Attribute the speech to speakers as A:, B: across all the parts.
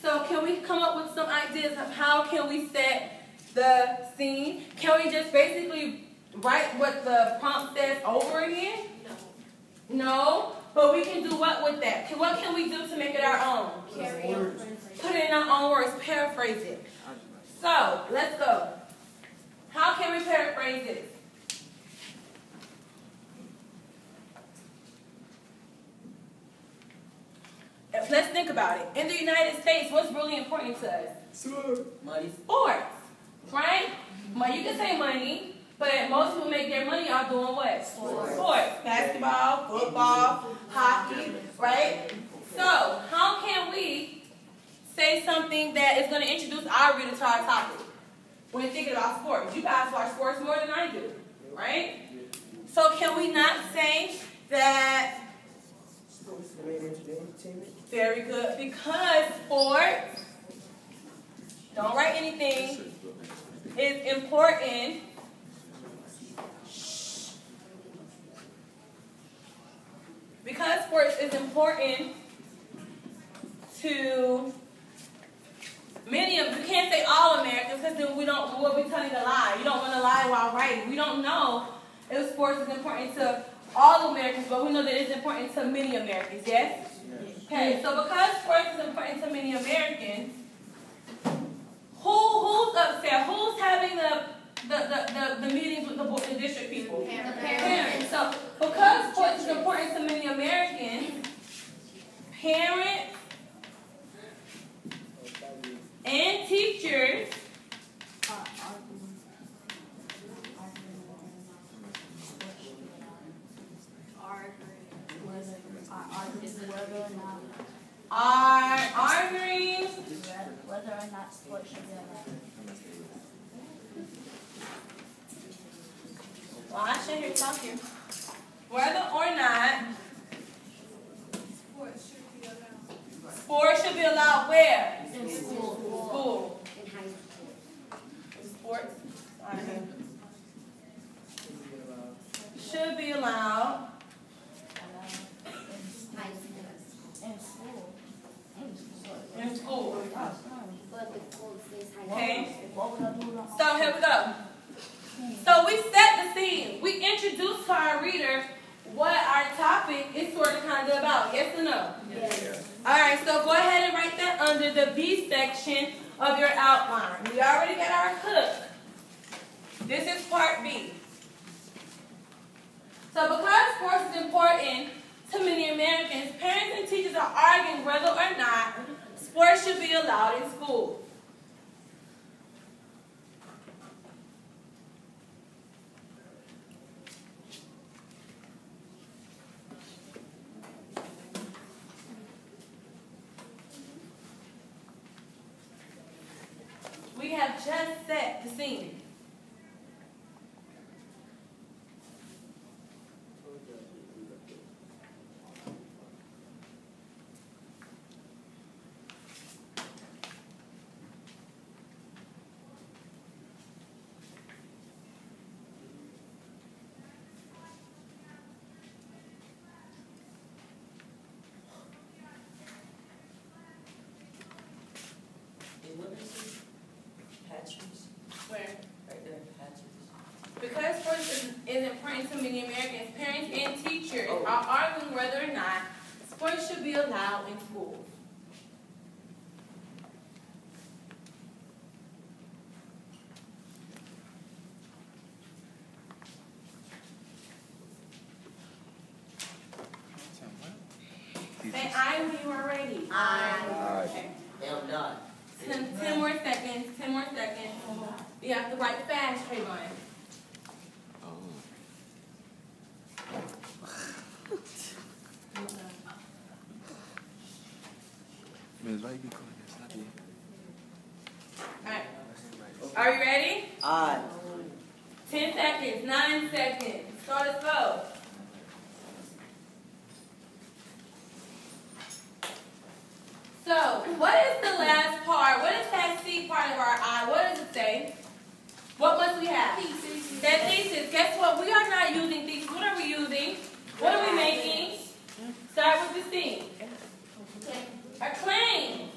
A: So can we come up with some ideas of how can we set the scene? Can we just basically write what the prompt says over again? No. But we can do what with that? What can we do to make it our own? Put it in our own words. Paraphrase it. So, let's go. How can we paraphrase it? Let's think about it. In the United States, what's really important to us?
B: Money.
A: Sports. Right? You can say money, but most people make their money off doing what? Sports. Basketball, football, hockey, right? So, how can we say something that is going to introduce our reader to our topic when thinking about sports? You guys watch sports more than I do, right? So, can we not say that? Very good. Because sports, don't write anything, is important. Because sports is important to many of, you can't say all Americans because then we'll be telling a lie. You don't want to lie while writing. We don't know if sports is important to all Americans, but we know that it's important to many Americans, yes? Okay, so because sports is important to many Americans, who's upset? Who's having the meetings with the district people? Parents. So because sports is important to many Americans, parents and teachers are arguing
C: whether or not sports should be allowed.
A: Well, I should hear talking. Whether or not sports should be allowed where?
C: In school.
A: School.
C: In high school.
A: Sports should be allowed. In school. Okay. So here we go. So we set the scene. We introduce to our reader what our topic is sort of kind of about. Yes or no?
C: Yes.
A: All right. So go ahead and write that under the B section of your outline. We already got our hook. This is part B. So because sports is important to many Americans, parents and teachers are arguing whether or not sports should be allowed in school. We have just set the scene. Where?
B: Right there, patches.
A: Because sports is important to many Americans, parents and teachers are arguing whether or not sports should be allowed in schools. Say aye when you are ready.
B: Aye.
A: Okay.
B: I'm done.
A: 10 more seconds. 10 more seconds. You have to write fast, Trayvon. Alright. Are you ready?
B: Aye.
A: 10 seconds. 9 seconds. Start us go. So, what is the last part? What is that C part of our I? What does it say? What must we have? Thesis. That thesis. Guess what? We are not using thesis. What are we using? What are we making? Start with the C. A claim.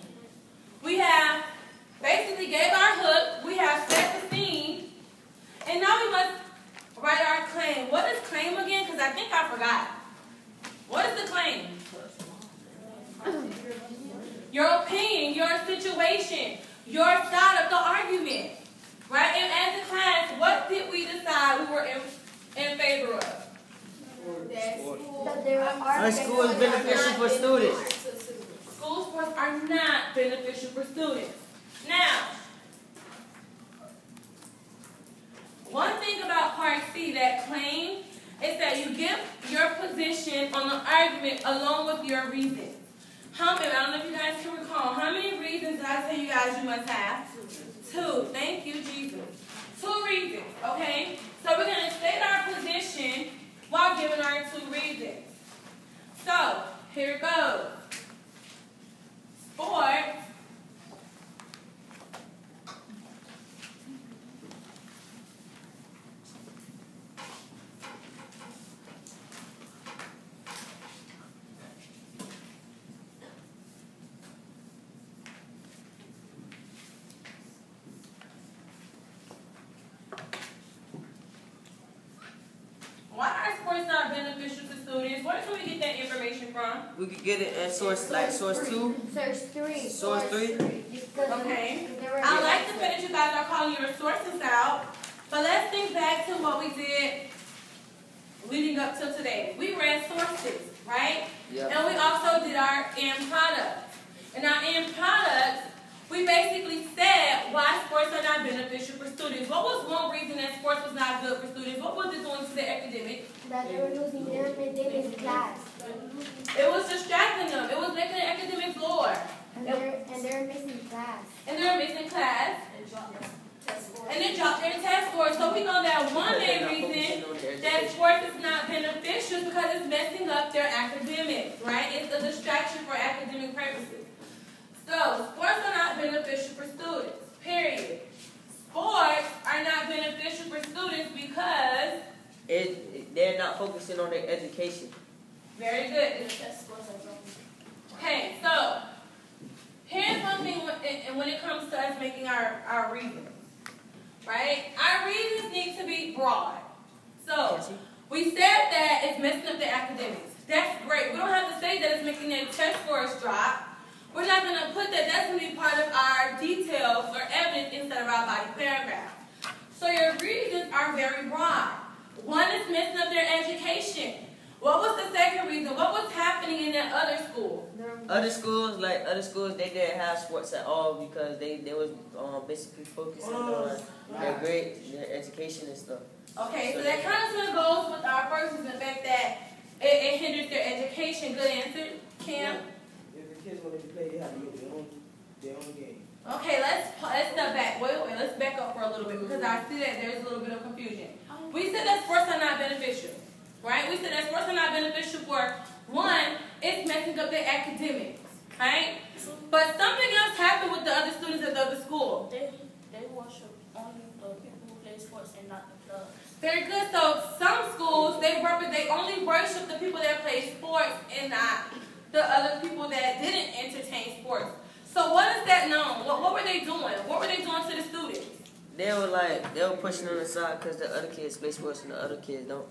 A: Your opinion, your situation, your side of the argument. Right? And as a class, what did we decide we were in favor of?
C: That there are
B: School is beneficial for students.
A: School sports are not beneficial for students. Now, one thing about Part C that claims is that you give your position on the argument along with your reasons. How many? I don't know if you guys can recall. How many reasons did I tell you guys you must have? 2. Thank you, Jesus. 2 reasons, okay? So we're going to state our position while giving our 2 reasons. So, here it goes. Sports Why are sports not beneficial to students? Where can we get that information from?
B: We could get it in source 2.
C: Source 3.
B: Source 3.
A: Okay. I like the fact that you guys are calling your sources out, but let's think back to what we did leading up to today. We read sources, right?
B: Yep.
A: And we also did our end products. In our end products, we basically said why sports are not beneficial for students. What was one reason that sports was not good for students? What was it doing to their academics?
C: That they were losing their in class.
A: It was distracting them. It was making their academics lower.
C: And they're missing class.
A: And they're missing class. And they dropped their test scores. So we know that one main reason that sports is not beneficial is because it's messing up their academics, right? It's a distraction for academic purposes. So, sports are not beneficial for students, period. Sports are not beneficial for students because
B: they're not focusing on their education.
A: very good. Okay, so here's one thing when it comes to us making our reasons, right? Our reasons need to be broad. So we said that it's messing up their academics. That's great. We don't have to say that it's making their test scores drop. We're not going to put that. That's going to be part of our details or evidence instead of our body paragraph. So your reasons are very broad. One is messing up their education. What was the second reason? What was happening in that other school?
B: Other schools, they didn't have sports at all because they was basically focusing on their grade, their education and stuff.
A: Okay, so that kind of goes with our first is the fact that it hinders their education. Good answer, Cam.
D: If the kids want to play, they have to get their own game.
A: Okay, let's step back. Wait, let's back up for a little bit because I see that there's a little bit of confusion. We said that sports are not beneficial, right? We said that sports are not beneficial for, one, it's messing up their academics, right? But something else happened with the other students at the other school.
E: They worship only the people who play sports and not the clubs.
A: Very good. So some schools, they only worship the people that play sports and not the other people that didn't entertain sports. So what is that known? What were they doing? What were they doing to the students?
B: They were pushing on the side because the other kids play sports and the other kids don't.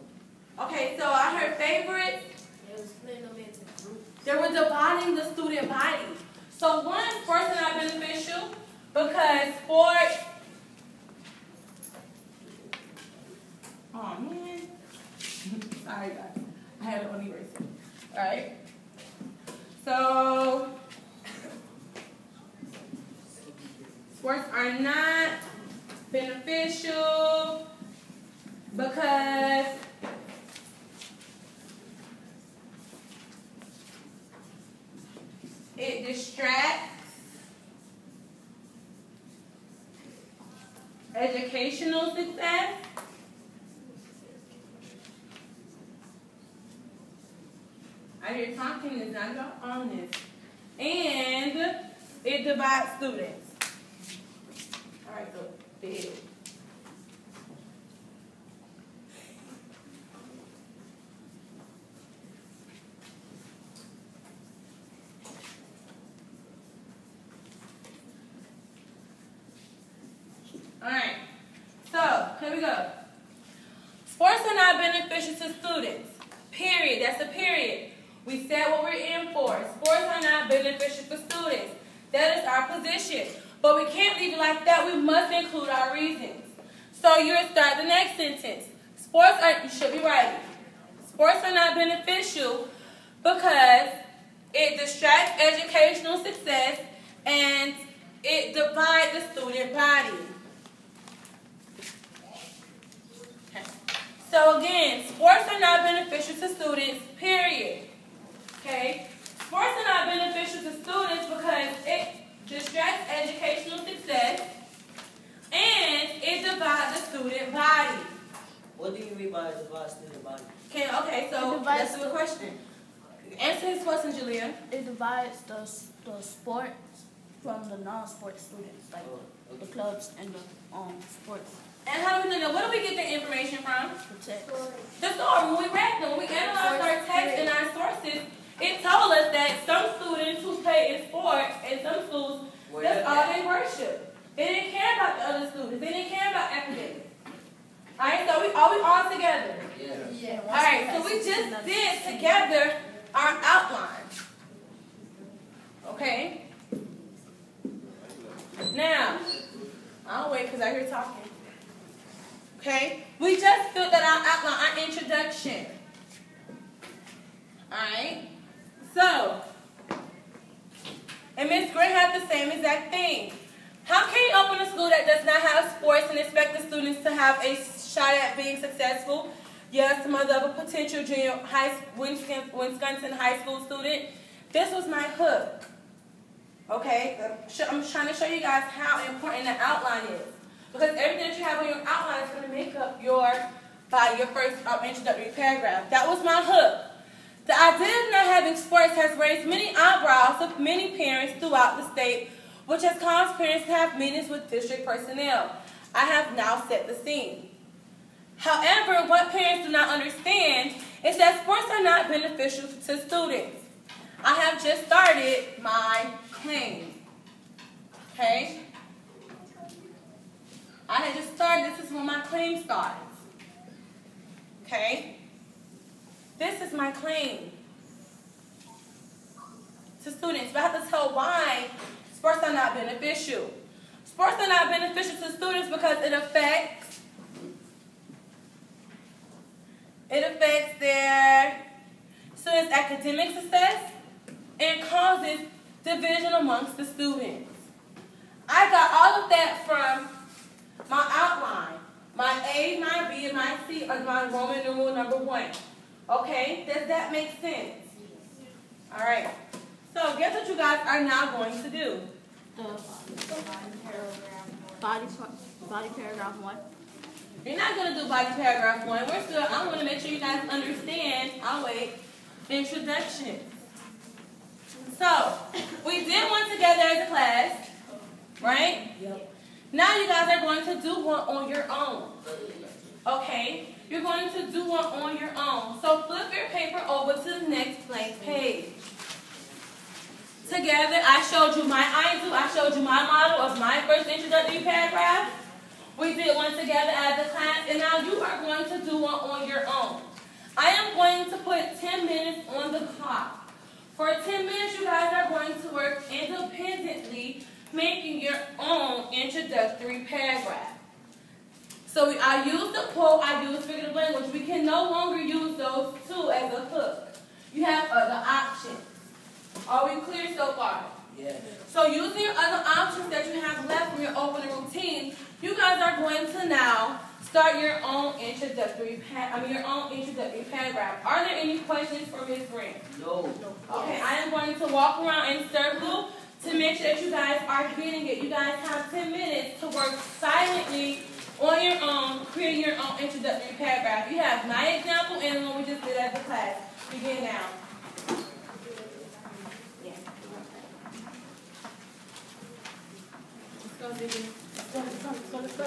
A: Okay, so I heard favorites.
E: They was splitting them into groups.
A: They were dividing the student body. So one, sports are not beneficial because sports. Oh man. Sorry guys. I had it on eraser. Alright. So sports are not beneficial because it distracts educational success. I hear talking is not about honest. And it divides students. Alright, so big. Alright, so here we go. Sports are not beneficial to students. Period. That's a period. We said what we're in for. Sports are not beneficial for students. That is our position. But we can't leave it like that. We must include our reasons. So you'll start the next sentence. You should be writing. Sports are not beneficial because it distracts educational success and it divides the student body. Okay. So again, sports are not beneficial to students, period. Okay? Sports are not beneficial to students because it distracts educational success and it divides the student body.
B: What do you mean by divide student body?
A: Okay, so let's do a question. Answer his question, Julia.
E: It divides the sports from the non-sports students, like the clubs and the sports.
A: And how do we know? Where do we get the information from?
E: The text.
A: The story. When we read them, when we analyzed our text and our sources, it told us that some students who play in sports and some schools, that's all they worship. They didn't care about the other students. They didn't care about academics. Alright, so we all together?
B: Yeah.
A: Alright, so we just did together our outline. Okay? Now, I'll wait because I hear talking. Okay? We just filled out our outline, our introduction. Alright? So, and Ms. Gray had the same exact thing. How can you open a school that does not have sports and expect the students to have a shot at being successful? Yes, the mother of a potential junior Wisconsin high school student. This was my hook. Okay? I'm trying to show you guys how important the outline is. Because everything that you have on your outline is going to make up your first introductory paragraph. That was my hook. The idea of not having sports has raised many eyebrows of many parents throughout the state, which has caused parents to have meetings with district personnel. I have now set the scene. However, what parents do not understand is that sports are not beneficial to students. I have just started my claim. Okay? I had just started. This is when my claim starts. Okay? This is my claim to students. But I have to tell why sports are not beneficial. Sports are not beneficial to students because it affects their students' academic success and causes division amongst the students. I got all of that from my outline. My A, my B, and my C are my Roman numeral number 1. Okay? Does that make sense? All right. So guess what you guys are now going to do?
E: Body paragraph 1.
A: You're not going to do body paragraph 1. We're still, I want to make sure you guys understand, I'll wait, introduction. So, we did one together as a class, right?
D: Yep.
A: Now you guys are going to do one on your own. Okay? You're going to do one on your own. So flip your paper over to the next blank page. Together, I showed you I showed you my model of my first introductory paragraph. We did one together as a class, and now you are going to do one on your own. I am going to put 10 minutes on the clock. For 10 minutes, you guys are going to work independently, making your own introductory paragraph. So I used the quote, I used figurative language. We can no longer use those two as a hook. You have other options. Are we clear so far?
D: Yeah.
A: So using your other options that you have left from your opening routine, you guys are going to now start your own introductory paragraph. Are there any questions for Ms. Green?
B: No.
A: Okay, I am going to walk around in circle to make sure that you guys are getting it. You guys have 10 minutes to work silently on your own, creating your own introductory paragraph. You have my example and the one we just did as a class. Begin now. Let's go, Ziggy. Let's go.